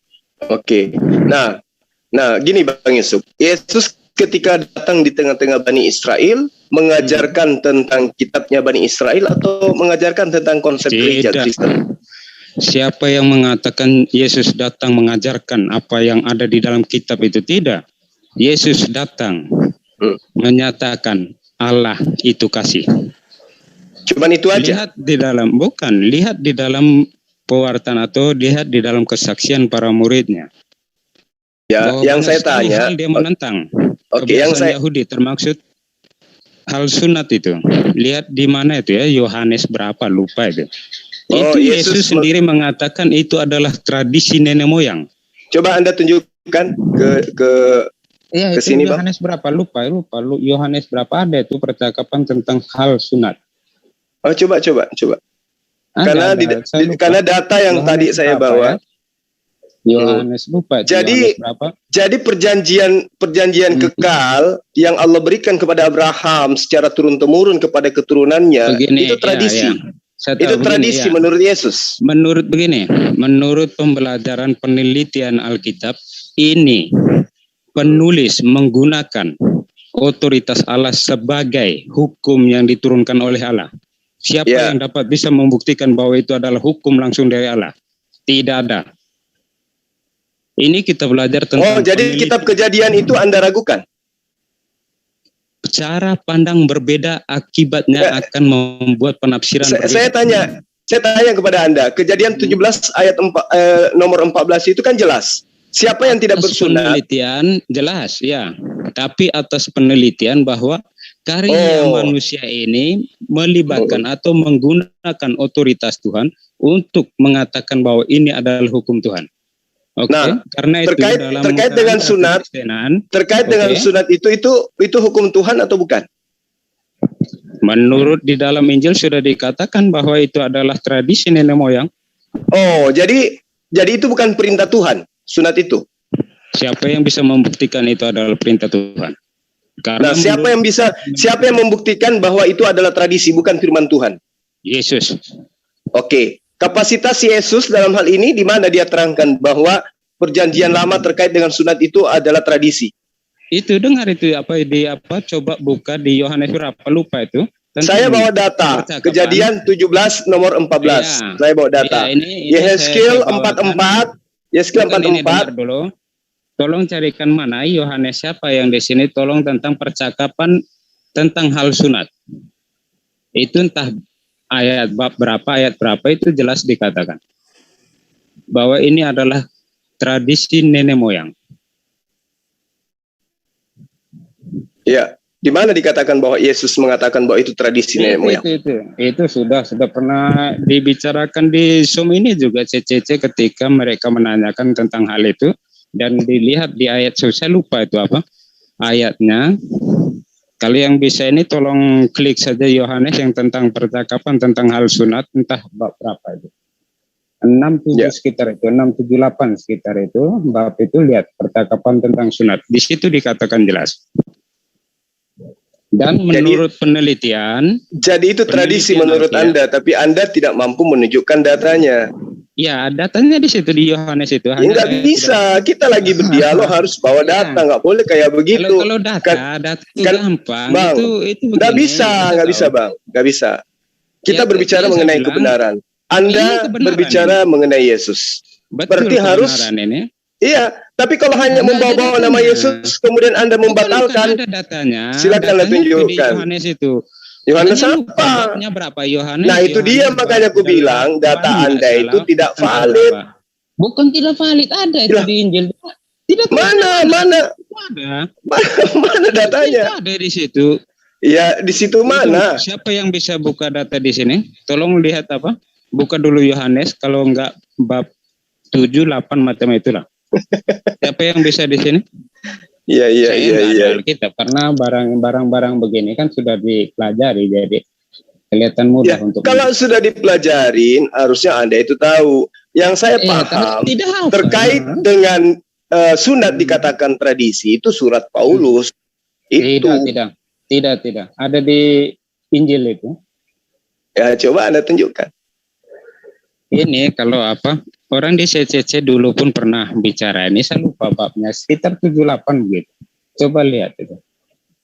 Oke. Nah, gini Bang Yusuf. Yesus ketika datang di tengah-tengah Bani Israel mengajarkan tentang kitabnya Bani Israel atau mengajarkan tentang konsep gereja Kristen? Siapa yang mengatakan Yesus datang mengajarkan apa yang ada di dalam kitab itu? Tidak. Yesus datang menyatakan Allah itu kasih. Cuman itu aja. Lihat di dalam pewartaan atau lihat di dalam kesaksian para muridnya. Ya, bahwa yang saya tanya, dia menentang. Oke, yang saya Yahudi termaksud hal sunat itu. Lihat di mana itu ya, Yohanes berapa lupa itu. Itu Yesus sendiri mengatakan itu adalah tradisi nenek moyang. Coba Anda tunjukkan ke sini, Bang. Yohanes berapa lupa. Yohanes berapa ada itu percakapan tentang hal sunat. Oh, coba. Karena data yang Yohanes tadi saya bawa. Ya? Yohanes lupa. Jadi perjanjian kekal yang Allah berikan kepada Abraham secara turun-temurun kepada keturunannya, itu tradisi. Itu tradisi menurut Yesus. Menurut pembelajaran penelitian Alkitab, ini penulis menggunakan otoritas Allah sebagai hukum yang diturunkan oleh Allah. Siapa yang dapat bisa membuktikan bahwa itu adalah hukum langsung dari Allah? Tidak ada. Ini kita belajar tentang jadi kitab Kejadian itu Anda ragukan? Cara pandang berbeda akibatnya akan membuat penafsiran berbeda. Saya tanya kepada Anda, Kejadian 17 ayat nomor 14 itu kan jelas. Siapa yang tidak bersunat? Penelitian jelas, ya. Tapi atas penelitian bahwa karya manusia ini melibatkan atau menggunakan otoritas Tuhan untuk mengatakan bahwa ini adalah hukum Tuhan. Oke, karena itu terkait dengan sunat, dengan sunat itu hukum Tuhan atau bukan? Menurut di dalam Injil sudah dikatakan bahwa itu adalah tradisi nenek moyang. Oh, jadi itu bukan perintah Tuhan, sunat itu. Siapa yang bisa membuktikan itu adalah perintah Tuhan? Karena siapa yang membuktikan bahwa itu adalah tradisi bukan firman Tuhan? Yesus. Oke. Kapasitas Yesus dalam hal ini di mana dia terangkan bahwa perjanjian lama terkait dengan sunat itu adalah tradisi. Itu dengar itu coba buka di Yohanes berapa lupa itu. Saya bawa data Kejadian 17 nomor 14. Saya bawa data. Yehezkiel 44. Yehezkiel 44 dulu. Tolong carikan mana Yohanes siapa yang di sini tolong tentang percakapan tentang hal sunat. Itu entah ayat berapa itu jelas dikatakan bahwa ini adalah tradisi nenek moyang. Ya, di mana dikatakan bahwa Yesus mengatakan bahwa itu tradisi nenek moyang? Itu sudah pernah dibicarakan di Zoom ini juga CCC ketika mereka menanyakan tentang hal itu dan dilihat di ayat saya lupa itu apa ayatnya. Kalau yang bisa ini tolong klik saja Yohanes yang tentang percakapan tentang hal sunat entah bab berapa itu. 67 sekitar itu, 678 sekitar itu, bab itu lihat percakapan tentang sunat. Di situ dikatakan jelas. Dan menurut penelitian. Jadi itu tradisi menurut Anda, tapi Anda tidak mampu menunjukkan datanya. Ya, datanya di situ di Yohanes itu. Enggak bisa. Kita lagi berdialog harus bawa data, nggak boleh kayak begitu. Kalau data itu gampang. Bang, itu nggak bisa, Bang, nggak bisa. Kita berbicara mengenai kebenaran. Anda berbicara mengenai Yesus. Berarti harus. Ini. Iya, tapi kalau hanya membawa nama Yesus, kemudian Anda membatalkan. Ada datanya. Silakan tunjukkan. Yohanes itu. Yohanes apa? Berapa Yohanes? Nah itu Yohanes dia makanya aku bilang data Anda itu tidak valid. Bukan tidak valid, ada itu di Injil. Tidak mana datanya? Ada di situ. Ya di situ mana? Siapa yang bisa buka data di sini? Tolong lihat apa? Buka dulu Yohanes. Kalau enggak bab 7, 8 macam itulah. Siapa yang bisa di sini? Iya. Kita karena barang-barang begini kan sudah dipelajari jadi kelihatan mudah untuk. Kalau sudah dipelajarin harusnya Anda itu tahu. Yang saya paham terkait dengan sunat dikatakan tradisi itu surat Paulus. Itu. Tidak. Ada di Injil itu. Ya, coba Anda tunjukkan. Ini kalau apa? Orang di CCC dulu pun pernah bicara ini, saya lupa babnya, sekitar 78 begitu. Coba lihat itu.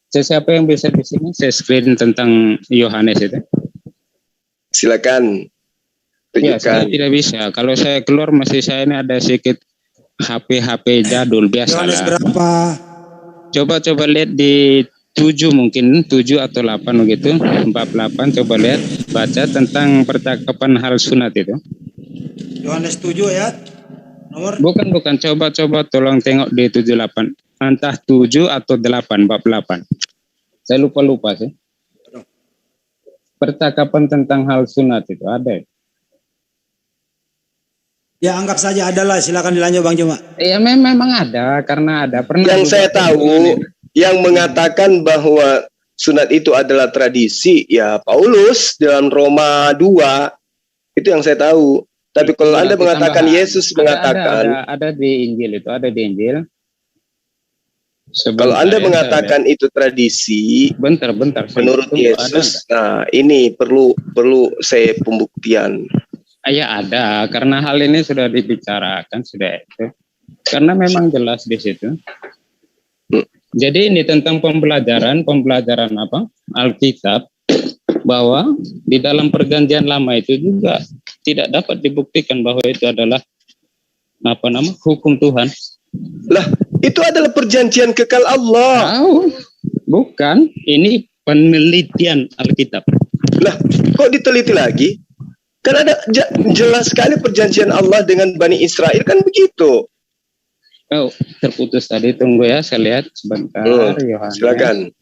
Siapa yang bisa di sini? Saya screen tentang Yohanes itu. Silakan. Ya, saya Tunjukkan. tidak bisa. Kalau saya keluar masih saya ini ada sedikit HP jadul biasa Yohanes lah. berapa? Coba lihat di 7 mungkin 7 atau 8 begitu. Bab 8 coba lihat, baca tentang percakapan hal sunat itu. Yohanes 7 ya. Nomor Bukan coba tolong tengok di 78. Entah 7 atau 8 bab 8. Saya lupa sih. Percakapan tentang hal sunat itu ada. ya, anggap saja adalah, silakan dilanjut Bang Juma. Ya memang ada, karena ada pernah. Yang juga saya tahu, yang mengatakan bahwa sunat itu adalah tradisi, ya Paulus dalam Roma 2, itu yang saya tahu. Tapi kalau Anda mengatakan Yesus mengatakan, ada di Injil itu, ada di Injil. kalau Anda mengatakan itu tradisi, bentar. menurut Yesus, nah ini perlu saya pembuktian. Ya ada, karena hal ini sudah dibicarakan sudah itu. Karena memang jelas di situ. Jadi ini tentang pembelajaran apa? Alkitab, bahwa di dalam perjanjian lama itu juga tidak dapat dibuktikan bahwa itu adalah hukum Tuhan. Lah, itu adalah perjanjian kekal Allah. Tahu? Bukan, ini penelitian Alkitab. Lah, kok diteliti lagi? Kan ada jelas sekali perjanjian Allah dengan Bani Israel kan begitu. Oh, terputus tadi. Tunggu ya, saya lihat sebentar. Yohanes. Silakan.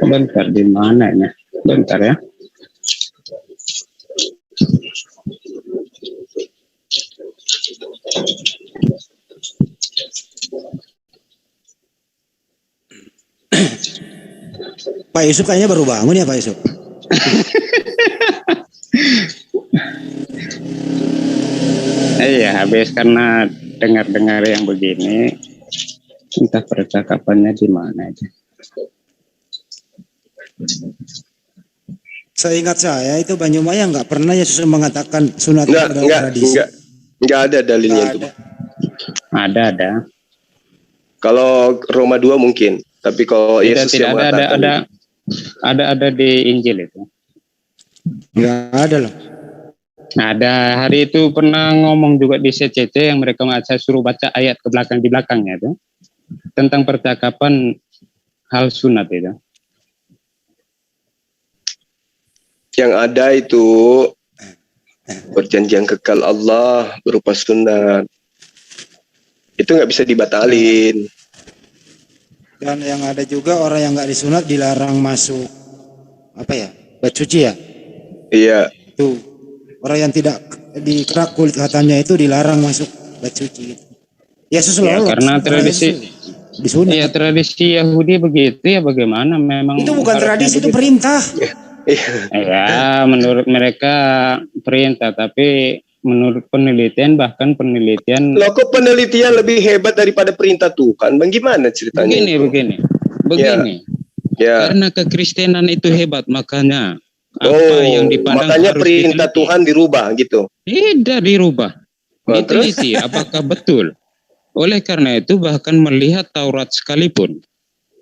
Bentar, di mana ini? Bentar ya. Pak Yusuf kayaknya baru bangun ya Pak Yusuf. Iya, habis karena dengar yang begini, entah percakapannya di mana aja. Seingat saya itu Bang Juma yang nggak pernah Yesus mengatakan sunat itu adalah tradisi. Enggak ada dalilnya itu. Ada. Kalau Roma 2 mungkin, tapi kalau Yesus yang mengatakan ada di Injil itu. Nggak ada loh. Ada, hari itu pernah ngomong juga di CCC yang mereka saya suruh baca ayat di belakangnya itu tentang percakapan hal sunat itu. yang ada itu perjanjian kekal Allah berupa sunat. Itu nggak bisa dibatalin. Dan yang ada juga orang yang nggak disunat dilarang masuk bait suci ya. Iya. Itu orang yang tidak dikerak kulit katanya itu dilarang masuk bait suci. Yesus Ya, lolos. karena tradisi disunat. Ya tradisi Yahudi begitu ya, bagaimana memang Itu bukan tradisi, itu begitu. perintah. Ya, menurut mereka perintah, tapi menurut penelitian Loh, kok penelitian lebih hebat daripada perintah Tuhan? Bagaimana ceritanya? begini. Ya. Karena kekristenan itu hebat, makanya apa yang dipandang makanya harus perintah diteliti. Tuhan dirubah gitu. Tidak dirubah. Nah, Diteliti apakah betul. Oleh karena itu bahkan melihat Taurat sekalipun.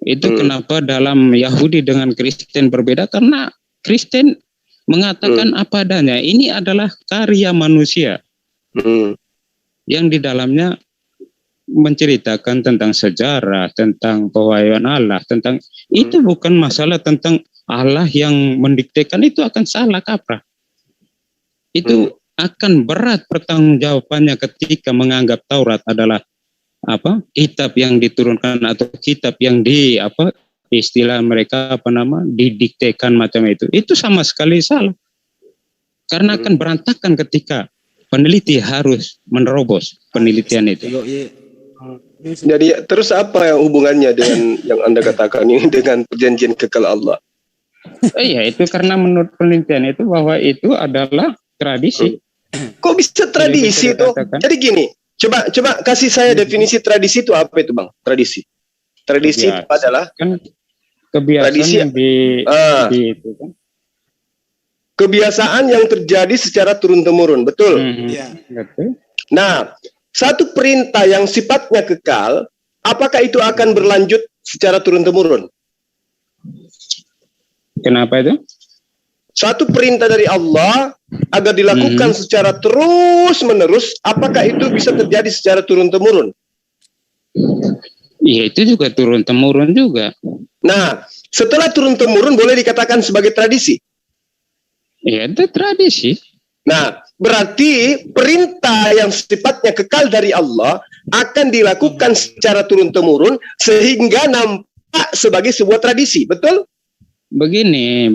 Itu kenapa dalam Yahudi dengan Kristen berbeda, karena Kristen mengatakan apa adanya. Ini adalah karya manusia yang di dalamnya menceritakan tentang sejarah, tentang pewahyuan Allah, tentang itu bukan masalah tentang Allah yang mendiktekan, itu akan salah kaprah. Itu akan berat pertanggungjawabannya ketika menganggap Taurat adalah kitab yang diturunkan atau kitab yang istilah mereka didiktekan macam itu sama sekali salah, karena akan berantakan ketika peneliti harus menerobos penelitian itu. Jadi terus apa hubungannya dengan yang Anda katakan ini dengan perjanjian kekal Allah? Iya, itu karena menurut penelitian itu bahwa itu adalah tradisi. Kok bisa tradisi itu? Jadi gini, Coba kasih saya definisi tradisi itu apa itu, Bang? Tradisi itu adalah kan kebiasaan tradisi, yang itu kan. Kebiasaan yang terjadi secara turun-temurun, betul? Iya. Betul. Nah, satu perintah yang sifatnya kekal, apakah itu akan berlanjut secara turun-temurun? Kenapa itu? Satu perintah dari Allah agar dilakukan secara terus-menerus, apakah itu bisa terjadi secara turun-temurun? Iya, itu juga turun-temurun juga. Nah, setelah turun-temurun boleh dikatakan sebagai tradisi. Iya, itu tradisi. Nah, berarti perintah yang sifatnya kekal dari Allah akan dilakukan secara turun-temurun sehingga nampak sebagai sebuah tradisi, betul? Begini,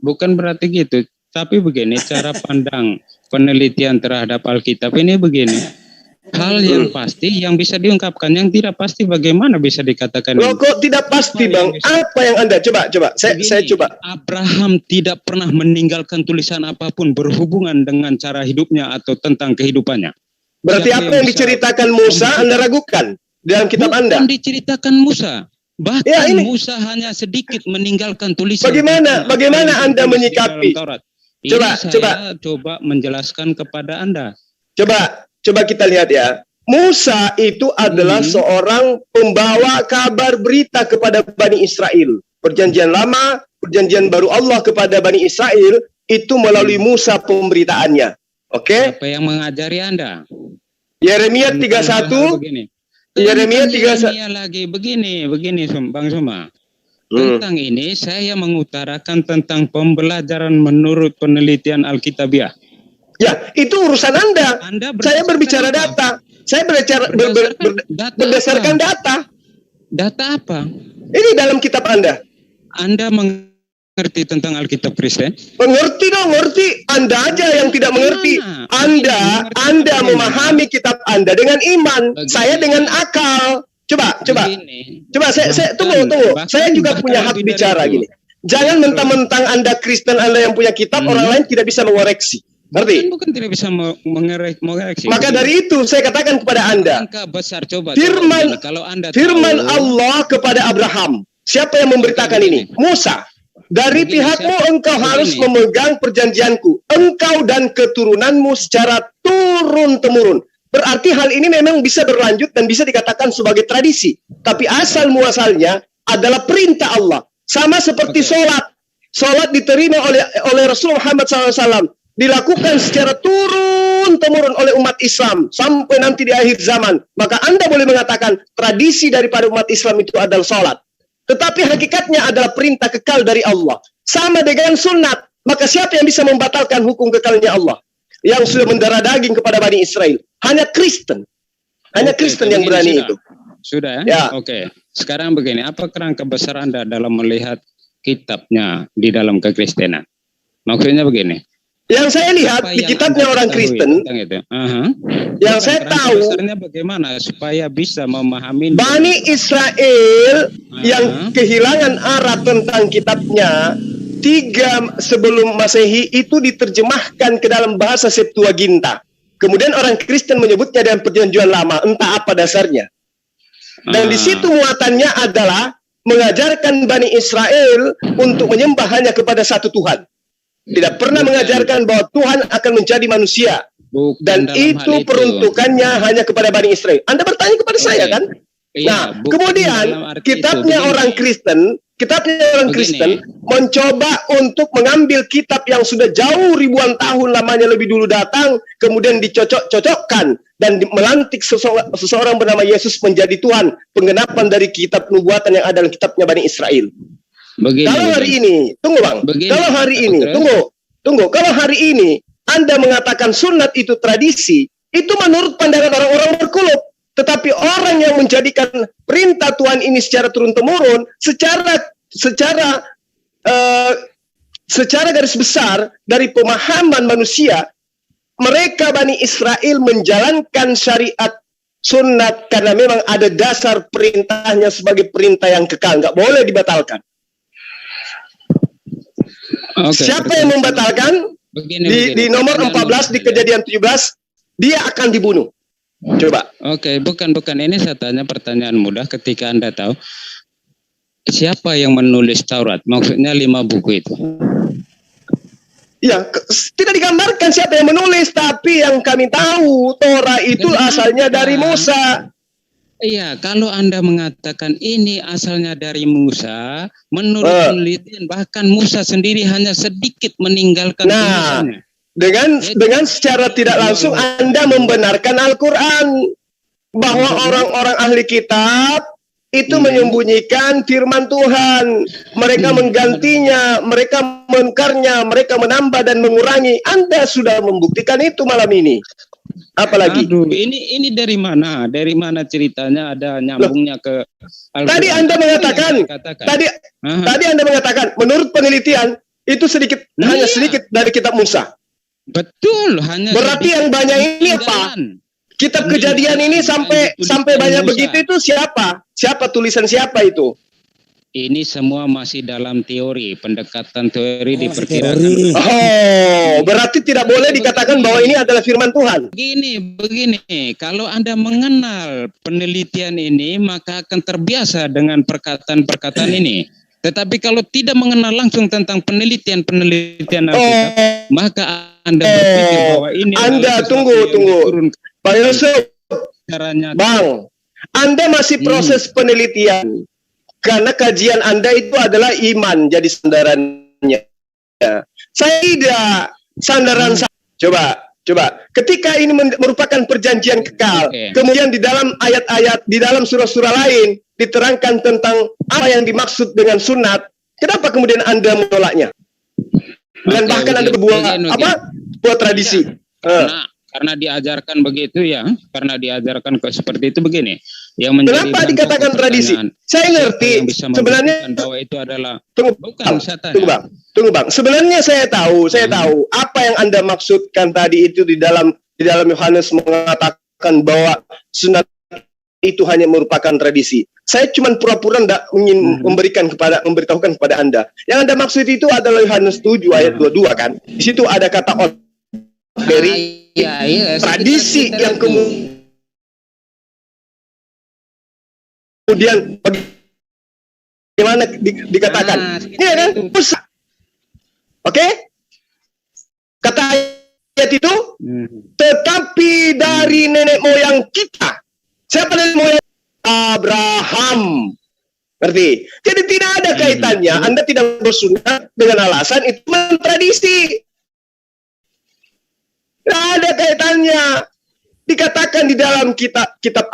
bukan berarti gitu, tapi begini cara pandang penelitian terhadap Alkitab ini begini. Hal yang pasti yang bisa diungkapkan, yang tidak pasti bagaimana bisa dikatakan? Loh, kok tidak pasti, Bang? Apa yang Anda coba? Saya coba. Abraham tidak pernah meninggalkan tulisan apapun berhubungan dengan cara hidupnya atau tentang kehidupannya. Berarti apa yang diceritakan Musa Anda ragukan dalam kitab Anda? Bukan diceritakan Musa. Bahkan ya, Musa hanya sedikit meninggalkan tulisan. Bagaimana Anda menyikapi? Saya coba menjelaskan kepada Anda. Coba kita lihat ya. Musa itu adalah seorang pembawa kabar berita kepada Bani Israel. Perjanjian Lama, Perjanjian Baru Allah kepada Bani Israel itu melalui Musa pemberitaannya. Oke? Apa yang mengajari Anda? Yeremia 31. Yeremia 31 lagi begini Bang Suma. Tentang ini saya mengutarakan tentang pembelajaran menurut penelitian Alkitabiah. Ya, itu urusan Anda. Saya berbicara data. Saya berdasarkan data. Data apa? Ini dalam kitab Anda. Anda mengerti tentang Alkitab Kristen? Mengerti dong, ngerti. Anda aja yang tidak mengerti. Anda memahami kitab Anda dengan iman. Saya dengan akal. Coba. Saya tunggu. Saya juga punya hak bicara gini. Jangan mentang-mentang Anda Kristen, Anda yang punya kitab, orang lain tidak bisa mengoreksi. Ngerti? Bukan tidak bisa mengoreksi. Maka dari itu saya katakan kepada Anda, besar, firman Allah kepada Abraham. Siapa yang memberitakan ini? Musa. Dari pihakmu engkau harus memegang perjanjianku, engkau dan keturunanmu secara turun-temurun. Berarti hal ini memang bisa berlanjut dan bisa dikatakan sebagai tradisi. Tapi asal muasalnya adalah perintah Allah. Sama seperti sholat. Sholat diterima oleh Rasulullah Muhammad SAW. Dilakukan secara turun-temurun oleh umat Islam sampai nanti di akhir zaman. Maka Anda boleh mengatakan tradisi daripada umat Islam itu adalah sholat. Tetapi hakikatnya adalah perintah kekal dari Allah. Sama dengan sunat. Maka siapa yang bisa membatalkan hukum kekalnya Allah? Yang sudah mendarah daging kepada Bani Israel. Hanya Kristen. Hanya Kristen yang berani itu. Sudah ya? Oke. Sekarang begini. Apa kerangka besar Anda dalam melihat kitabnya di dalam kekristenan? Maksudnya begini. Yang saya lihat di kitabnya orang Kristen, yang saya tahu bagaimana supaya bisa memahami Bani Israel yang kehilangan arah tentang kitabnya 3 sebelum Masehi itu diterjemahkan ke dalam bahasa Septuaginta. Kemudian orang Kristen menyebutnya dalam Perjanjian Lama, entah apa dasarnya. Dan di situ muatannya adalah mengajarkan Bani Israel untuk menyembah hanya kepada satu Tuhan. Tidak pernah mengajarkan bahwa Tuhan akan menjadi manusia. Dan itu peruntukannya hanya kepada Bani Israel. Anda bertanya kepada saya kan? Nah, kemudian kitabnya orang Kristen mencoba untuk mengambil kitab yang sudah jauh ribuan tahun lamanya lebih dulu datang, kemudian dicocok-cocokkan dan melantik seseorang bernama Yesus menjadi Tuhan, penggenapan dari kitab nubuatan yang ada dalam kitabnya Bani Israel. Kalau hari ini Anda mengatakan sunat itu tradisi, itu menurut pandangan orang-orang berkulub. Tetapi orang yang menjadikan perintah Tuhan ini secara turun-temurun, secara garis besar dari pemahaman manusia, mereka Bani Israel menjalankan syariat sunat karena memang ada dasar perintahnya sebagai perintah yang kekal, nggak boleh dibatalkan. Siapa yang membatalkan? Di nomor 14 di Kejadian 17, dia akan dibunuh. Coba. Oke, bukan. Ini saya tanya pertanyaan mudah ketika Anda tahu siapa yang menulis Taurat? Maksudnya 5 buku itu. Ya, tidak digambarkan siapa yang menulis, tapi yang kami tahu Torah itu asalnya dari Musa. Iya, kalau Anda mengatakan ini asalnya dari Musa, menurut penelitian bahkan Musa sendiri hanya sedikit meninggalkan tulisannya. Dengan secara tidak langsung Anda membenarkan Al-Quran bahwa orang-orang ahli kitab itu menyembunyikan firman Tuhan. Mereka menggantinya, mereka menukarnya, mereka menambah dan mengurangi. Anda sudah membuktikan itu malam ini. Apalagi? Aduh, ini dari mana? Dari mana ceritanya ada nyambungnya ke Al-Quran? Tadi Anda mengatakan, tadi Anda mengatakan, menurut penelitian itu sedikit, hanya sedikit dari kitab Musa. Betul, hanya. Berarti yang banyak ini apa? Kitab Kejadian ini sampai banyak Musa. Begitu itu siapa? Siapa tulisan siapa itu? Ini semua masih dalam teori, pendekatan teori diperkirakan. Oh, berarti tidak boleh dikatakan bahwa ini adalah firman Tuhan. Begini, kalau Anda mengenal penelitian ini, maka akan terbiasa dengan perkataan-perkataan ini. Tetapi kalau tidak mengenal langsung tentang penelitian Alkitab, maka Anda berpikir bahwa ini Anda tunggu. Pak Yusuf, Bang, Anda masih proses penelitian. Karena kajian Anda itu adalah iman jadi sandarannya. Saya tidak sandaran. Coba. Ketika ini merupakan perjanjian kekal, kemudian di dalam ayat-ayat, di dalam surah-surah lain diterangkan tentang apa yang dimaksud dengan sunat. Kenapa kemudian Anda menolaknya? Dan bahkan Anda buat tradisi. Karena diajarkan begitu ya, seperti itu begini. Yang menjadi kenapa dikatakan tradisi? Saya ngerti. Sebenarnya bahwa itu adalah Tunggu bang. Sebenarnya saya tahu apa yang Anda maksudkan tadi itu di dalam Yohanes mengatakan bahwa sunat itu hanya merupakan tradisi. Saya cuma pura-pura tidak ingin memberitahukan kepada Anda. Yang Anda maksud itu adalah Yohanes 7 ayat 22 kan? Di situ ada kata dari tradisi yang kemudian bagaimana dikatakan ini kan Musa. Oke? Kata ayat itu tetapi dari nenek moyang kita. Siapa nenek moyang? Abraham. Ngerti? Jadi tidak ada kaitannya. Anda tidak bersunat dengan alasan itu tradisi. Tidak ada kaitannya. Dikatakan di dalam kitab